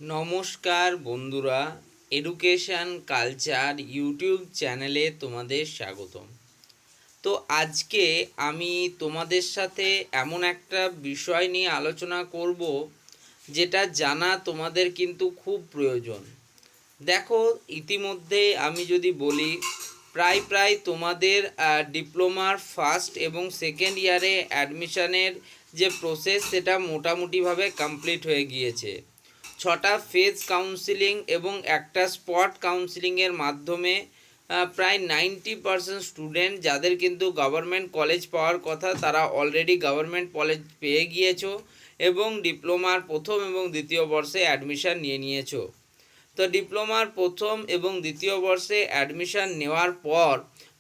নমস্কার বন্ধুরা, education culture YouTube চ্যানেলে তোমাদের স্বাগতম। তো আজকে আমি তোমাদের সাথে এমন একটা বিষয় নিয়ে আলোচনা করব যেটা জানা তোমাদের কিন্তু খুব প্রয়োজন। দেখো, ইতিমধ্যে আমি যদি বলি প্রায় তোমাদের ডিপ্লোমার ফার্স্ট এবং সেকেন্ড ইয়ারে অ্যাডমিশনের যে প্রসেস সেটা মোটামুটিভাবে কমপ্লিট হয়ে গিয়েছে। 6টা ফেজ কাউন্সিলিং এবং একটা স্পট কাউন্সিলিংয়ের মাধ্যমে প্রায় 90% স্টুডেন্ট যাদের কিন্তু গভর্নমেন্ট কলেজ পাওয়ার কথা তারা অলরেডি গভর্নমেন্ট কলেজ পেয়ে গিয়েছো এবং ডিপ্লোমার প্রথম এবং দ্বিতীয় বর্ষে অ্যাডমিশান নিয়ে নিয়েছো। তো ডিপ্লোমার প্রথম এবং দ্বিতীয় বর্ষে অ্যাডমিশান নেওয়ার পর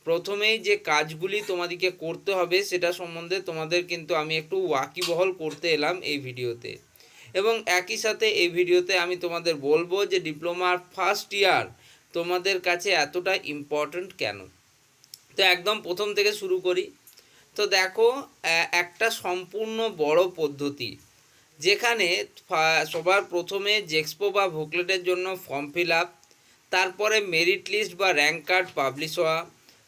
প্রথমেই যে কাজগুলি তোমাদেরকে করতে হবে সেটা সম্বন্ধে তোমাদের কিন্তু আমি একটু ওয়াকিবহল করতে এলাম এই ভিডিওতে। এবং একই সাথে এই ভিডিওতে আমি তোমাদের বলবো যে ডিপ্লোমার ফার্স্ট ইয়ার তোমাদের কাছে এতটা ইম্পর্ট্যান্ট কেন। তো একদম প্রথম থেকে শুরু করি। তো দেখো, একটা সম্পূর্ণ বড় পদ্ধতি যেখানে সবার প্রথমে জেক্সপো বা ভোকলেটের জন্য ফর্ম ফিল আপ, তারপরে মেরিট লিস্ট বা র্যাঙ্ক কার্ড পাবলিশ হওয়া,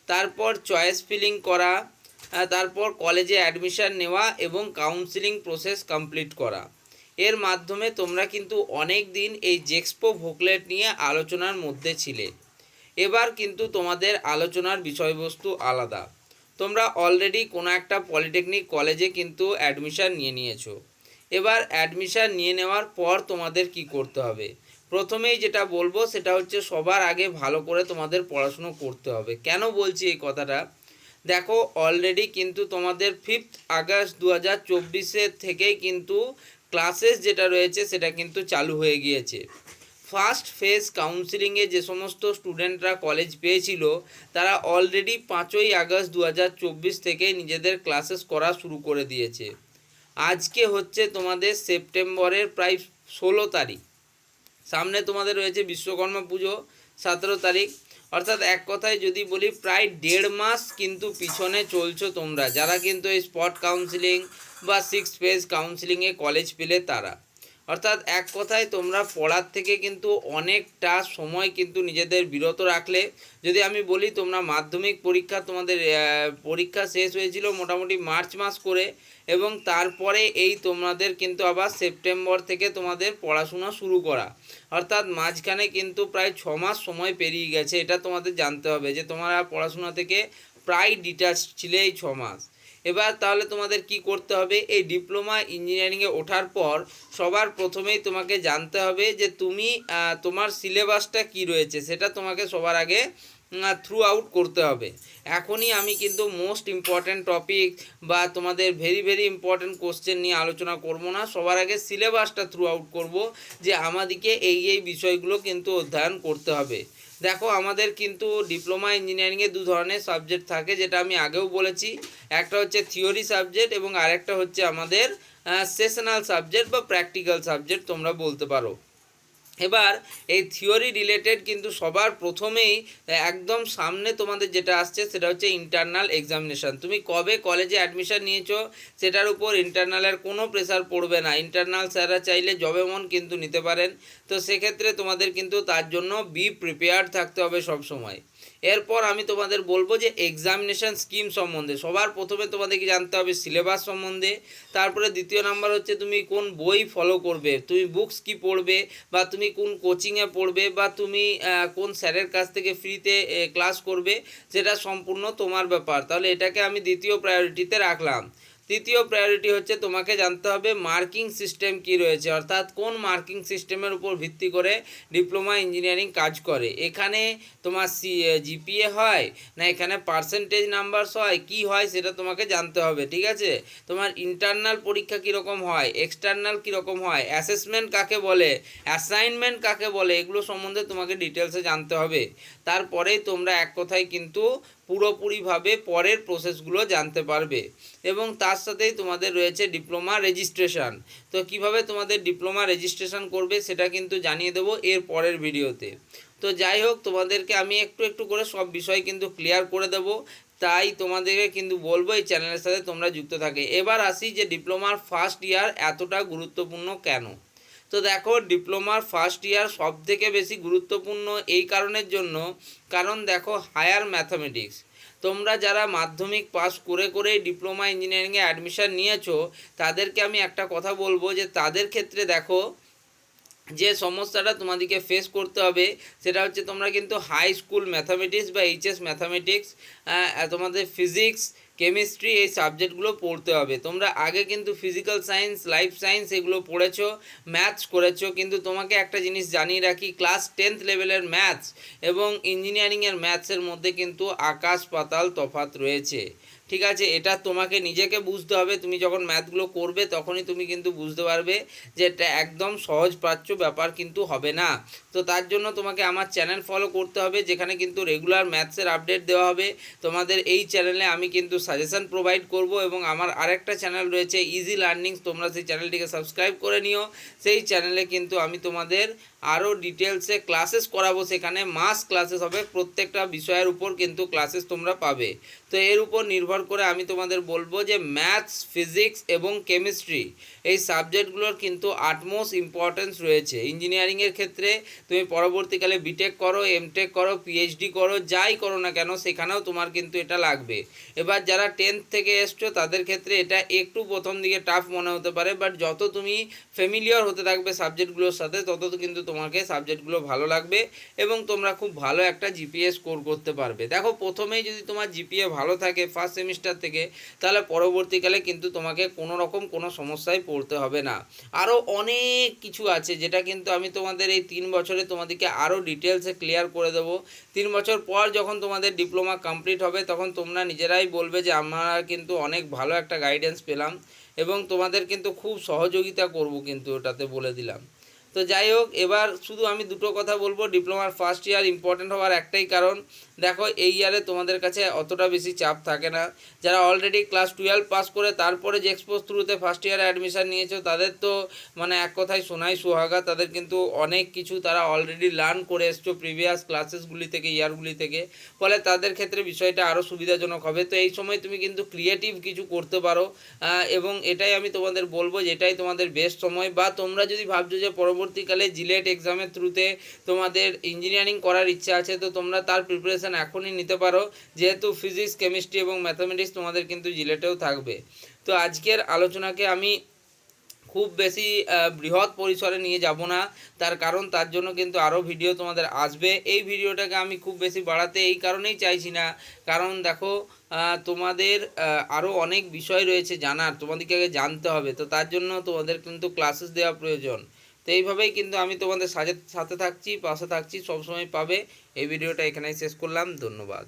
তারপর চয়েস ফিলিং করা, তারপর কলেজে অ্যাডমিশান নেওয়া এবং কাউন্সিলিং প্রসেস কমপ্লিট করা। এর মাধ্যমে তোমরা কিন্তু অনেক দিন এই জেক্সপো ভোকলেট নিয়ে আলোচনার মধ্যে ছিলে। এবার কিন্তু তোমাদের আলোচনার বিষয়বস্তু আলাদা। তোমরা অলরেডি কোনো একটা পলিটেকনিক কলেজে কিন্তু অ্যাডমিশান নিয়ে নিয়েছো। এবার অ্যাডমিশান নিয়ে নেওয়ার পর তোমাদের কি করতে হবে? প্রথমেই যেটা বলবো সেটা হচ্ছে সবার আগে ভালো করে তোমাদের পড়াশুনো করতে হবে। কেন বলছি এই কথাটা? দেখো, অলরেডি কিন্তু তোমাদের 5 আগস্ট 2024 থেকেই কিন্তু ক্লাসেস যেটা রয়েছে সেটা কিন্তু চালু হয়ে গিয়েছে। ফার্স্ট ফেজ কাউন্সিলিংয়ে যে সমস্ত স্টুডেন্টরা কলেজ পেয়েছিল তারা অলরেডি 5ই আগস্ট 2024 থেকে নিজেদের ক্লাসেস করা শুরু করে দিয়েছে। আজকে হচ্ছে তোমাদের সেপ্টেম্বরের প্রায় 16 তারিখ। সামনে তোমাদের রয়েছে বিশ্বকর্মা পুজো 17 তারিখ। অর্থাৎ এক কথায় যদি বলি প্রায় 1.5 মাস কিন্তু পিছনে চলছো তোমরা যারা কিন্তু এই স্পট কাউন্সিলিং বা 6 ফেজ কাউন্সিলিংয়ে কলেজ পেলে তারা। অর্থাৎ এক কথায় তোমরা পড়ার থেকে কিন্তু অনেকটা সময় কিন্তু নিজেদের বিরত রাখলে। যদি আমি বলি তোমরা মাধ্যমিক পরীক্ষা তোমাদের পরীক্ষা শেষ হয়েছিল মোটামুটি মার্চ মাস করে, এবং তারপরে এই তোমাদের কিন্তু আবার সেপ্টেম্বর থেকে তোমাদের পড়াশোনা শুরু করা। অর্থাৎ মাঝখানে কিন্তু প্রায় 6 মাস সময় পেরিয়ে গেছে। এটা তোমাদের জানতে হবে যে তোমরা পড়াশোনা থেকে প্রায় ডিটাচ ছিলে এই 6 মাস। এবার তাহলে তোমাদের কি করতে হবে? এই ডিপ্লোমা ইঞ্জিনিয়ারিংয়ে ওঠার পর সবার প্রথমেই তোমাকে জানতে হবে যে তুমি তোমার সিলেবাসটা কি রয়েছে সেটা তোমাকে সবার আগে থ্রু আউট করতে হবে। এখনই আমি কিন্তু মোস্ট ইম্পর্ট্যান্ট টপিক বা তোমাদের ভেরি ইম্পর্ট্যান্ট কোশ্চেন নিয়ে আলোচনা করব না। সবার আগে সিলেবাসটা থ্রু আউট করব যে আমাদেরকে এই বিষয়গুলো কিন্তু অধ্যয়ন করতে হবে। দেখো, আমাদের কিন্তু ডিপ্লোমা ইঞ্জিনিয়ারিংয়ে 2 ধরনের সাবজেক্ট থাকে, যেটা আমি আগেও বলেছি। একটা হচ্ছে থিওরি সাবজেক্ট এবং আরেকটা হচ্ছে আমাদের সেশনাল সাবজেক্ট বা প্র্যাকটিক্যাল সাবজেক্ট তোমরা বলতে পারো। এবার এই থিওরি রিলেটেড কিন্তু সবার প্রথমেই একদম সামনে তোমাদের যেটা আসছে সেটা হচ্ছে ইন্টারনাল এক্সামিনেশান। তুমি কবে কলেজে অ্যাডমিশান নিয়েছো সেটার উপর ইন্টারনালের কোনো প্রেসার পড়বে না। ইন্টারনাল স্যাররা চাইলে যবে মন কিন্তু নিতে পারেন। তো সেক্ষেত্রে তোমাদের কিন্তু তার জন্য বি প্রিপেয়ার্ড থাকতে হবে সব সময়। এরপর আমি তোমাদের বলবো যে এক্সামিনেশান স্কিম সম্বন্ধে সবার প্রথমে তোমাদেরকে জানতে হবে সিলেবাস সম্বন্ধে। তারপরে দ্বিতীয় নাম্বার হচ্ছে তুমি কোন বই ফলো করবে, তুমি বুকস কি পড়বে, বা তুমি কোন কোচিংয়ে পড়বে, বা তুমি কোন স্যারের কাছ থেকে ফ্রিতে ক্লাস করবে, সেটা সম্পূর্ণ তোমার ব্যাপার। তাহলে এটাকে আমি দ্বিতীয় প্রায়োরিটিতে রাখলাম। তৃতীয় প্রায়োরিটি হচ্ছে তোমাকে জানতে হবে মার্কিং সিস্টেম কি রয়েছে, অর্থাৎ কোন মার্কিং সিস্টেমের উপর ভিত্তি করে ডিপ্লোমা ইঞ্জিনিয়ারিং কাজ করে। এখানে তোমার জিপিএ হয় না এখানে পার্সেন্টেজ নাম্বারস হয়, কি হয় সেটা তোমাকে জানতে হবে। ঠিক আছে, তোমার ইন্টারনাল পরীক্ষা কীরকম হয়, এক্সটার্নাল কীরকম হয়, অ্যাসেসমেন্ট কাকে বলে, অ্যাসাইনমেন্ট কাকে বলে, এগুলো সম্বন্ধে তোমাকে ডিটেলসে জানতে হবে। তারপরেই তোমরা এক কথায় কিন্তু পুরোপুরিভাবে পরের প্রসেসগুলো জানতে পারবে। এবং তার সাথেই তোমাদের রয়েছে ডিপ্লোমা রেজিস্ট্রেশন। তো কিভাবে তোমাদের ডিপ্লোমা রেজিস্ট্রেশন করবে সেটা কিন্তু জানিয়ে দেবো এর পরের ভিডিওতে। তো যাই হোক, তোমাদেরকে আমি একটু করে সব বিষয় কিন্তু ক্লিয়ার করে দেবো। তাই তোমাদেরকে কিন্তু বলবো এই চ্যানেলের সাথে তোমরা যুক্ত থাকে। এবার আসি যে ডিপ্লোমার ফার্স্ট ইয়ার এতটা গুরুত্বপূর্ণ কেন। তো দেখো ডিপ্লোমার ফার্স্ট ইয়ার সব থেকে বেশি গুরুত্বপূর্ণ এই কারণের জন্য, কারণ দেখো হায়ার ম্যাথামেটিক্স, তোমরা যারা মাধ্যমিক পাস করে করেই ডিপ্লোমা ইঞ্জিনিয়ারিংয়ে অ্যাডমিশান নিয়েছো তাদেরকে আমি একটা কথা বলবো যে তাদের ক্ষেত্রে দেখো যে সমস্যাটা তোমাদেরকে ফেস করতে হবে সেটা হচ্ছে তোমরা কিন্তু হাই স্কুল ম্যাথামেটিক্স বা এইচএস ম্যাথামেটিক্স, তোমাদের ফিজিক্স কেমিস্ট্রি এই সাবজেক্টগুলো পড়তে হবে। তোমরা আগে কিন্তু ফিজিক্যাল সায়েন্স লাইফ সায়েন্স এগুলো পড়েছো, ম্যাথস করেছো, কিন্তু তোমাকে একটা জিনিস জানিয়ে রাখি, ক্লাস 10th লেভেলের ম্যাথস এবং ইঞ্জিনিয়ারিংয়ের ম্যাথসের মধ্যে কিন্তু আকাশ পাতাল তফাৎ রয়েছে। ঠিক আছে, এটা তোমাকে নিজেকে বুঝতে হবে। তুমি যখন ম্যাথগুলো করবে তখনই তুমি কিন্তু বুঝতে পারবে যে এটা একদম সহজপাচ্য ব্যাপার কিন্তু হবে না। তো তার জন্য তোমাকে আমার চ্যানেল ফলো করতে হবে, যেখানে কিন্তু রেগুলার ম্যাথসের আপডেট দেওয়া হবে তোমাদের। এই চ্যানেলে আমি কিন্তু সাজেশন প্রোভাইড করব এবং আমার আরেকটা চ্যানেল রয়েছে ইজি লার্নিংস, তোমরা সেই চ্যানেলটিকে সাবস্ক্রাইব করে নিও। সেই চ্যানেলে কিন্তু আমি তোমাদের আরও ডিটেলসে ক্লাসেস করাবো, সেখানে মাস ক্লাসেস হবে, প্রত্যেকটা বিষয়ের উপর কিন্তু ক্লাসেস তোমরা পাবে। তো এর উপর নির্ভর করে আমি তোমাদের বলবো যে ম্যাথস ফিজিক্স এবং কেমিস্ট্রি এই সাবজেক্টগুলোর কিন্তু আটমোস্ট ইম্পর্টেন্স রয়েছে ইঞ্জিনিয়ারিংয়ের ক্ষেত্রে। তুমি পরবর্তীকালে বিটেক করো, এমটেক করো, পিএইচডি করো, যাই করো না কেন সেখানেও তোমার কিন্তু এটা লাগবে। এবার যারা 10th থেকে এসছো তাদের ক্ষেত্রে এটা একটু প্রথম দিকে টাফ মনে হতে পারে, বাট যত তুমি ফ্যামিলিয়ার হতে থাকবে সাবজেক্টগুলোর সাথে তত কিন্তু তোমাকে সাবজেক্টগুলো ভালো লাগবে এবং তোমরা খুব ভালো একটা জিপিএ স্কোর করতে পারবে। দেখো প্রথমেই যদি তোমার জিপিএ ভালো থাকে ফার্স্ট সেমিস্টার থেকে, তাহলে পরবর্তীকালে কিন্তু তোমাকে কোনো রকম কোনো সমস্যায় পড়তে হবে না। আরও অনেক কিছু আছে যেটা কিন্তু আমি তোমাদের এই 3 বছরে তোমাদেরকে আরও ডিটেলসে ক্লিয়ার করে দেবো। 3 বছর পর যখন তোমাদের ডিপ্লোমা কমপ্লিট হবে তখন তোমরা নিজেরাই বলবে যে আমরা কিন্তু অনেক ভালো একটা গাইডেন্স পেলাম এবং তোমাদের কিন্তু খুব সহযোগিতা করব কিন্তু ওটাতে বলে দিলাম। তো যাই হোক, এবার শুধু আমি দুটো কথা বলবো। ডিপ্লোমার ফার্স্ট ইয়ার ইম্পর্টেন্ট হওয়ার একটাই কারণ, দেখো এই ইয়ারে তোমাদের কাছে অতটা বেশি চাপ থাকে না। যারা অলরেডি ক্লাস 12 পাস করে তারপরে যে এক্সপোজ থ্রুতে ফার্স্ট ইয়ারে অ্যাডমিশান নিয়েছো তাদের তো মানে এক কথায় সোনাই সোহাগা, তাদের কিন্তু অনেক কিছু তারা অলরেডি লার্ন করে এসছো প্রিভিয়াস ক্লাসেসগুলি থেকে, ইয়ারগুলি থেকে, ফলে তাদের ক্ষেত্রে বিষয়টা আরও সুবিধাজনক হবে। তো এই সময় তুমি কিন্তু ক্রিয়েটিভ কিছু করতে পারো এবং এটাই আমি তোমাদের বলবো যে এটাই তোমাদের বেস্ট সময়। বা তোমরা যদি ভাবছো যে পরবর্তীকালে জিলেট এক্সামের থ্রুতে তোমাদের ইঞ্জিনিয়ারিং করার ইচ্ছা আছে, তো তোমরা তার প্রিপারেশান এখনই নিতে পারো, যেহেতু ফিজিক্স কেমিস্ট্রি এবং ম্যাথামেটিক্স তোমাদের কিন্তু জিলেটেও থাকবে। তো আজকের আলোচনাকে আমি খুব বেশি বৃহৎ পরিসরে নিয়ে যাব না, তার কারণ তার জন্য কিন্তু আরও ভিডিও তোমাদের আসবে। এই ভিডিওটাকে আমি খুব বেশি বাড়াতে এই কারণেই চাইছি না, কারণ দেখো তোমাদের আরও অনেক বিষয় রয়েছে জানার, তোমাদেরকে আগে জানতে হবে। তো তার জন্য তোমাদের কিন্তু ক্লাসেস দেওয়া প্রয়োজন। তো এইভাবেই কিন্তু আমি তোমাদের সাথে থাকছি, পাশে থাকছি, সবসময় পাবে। এই ভিডিওটা এখানেই শেষ করলাম, ধন্যবাদ।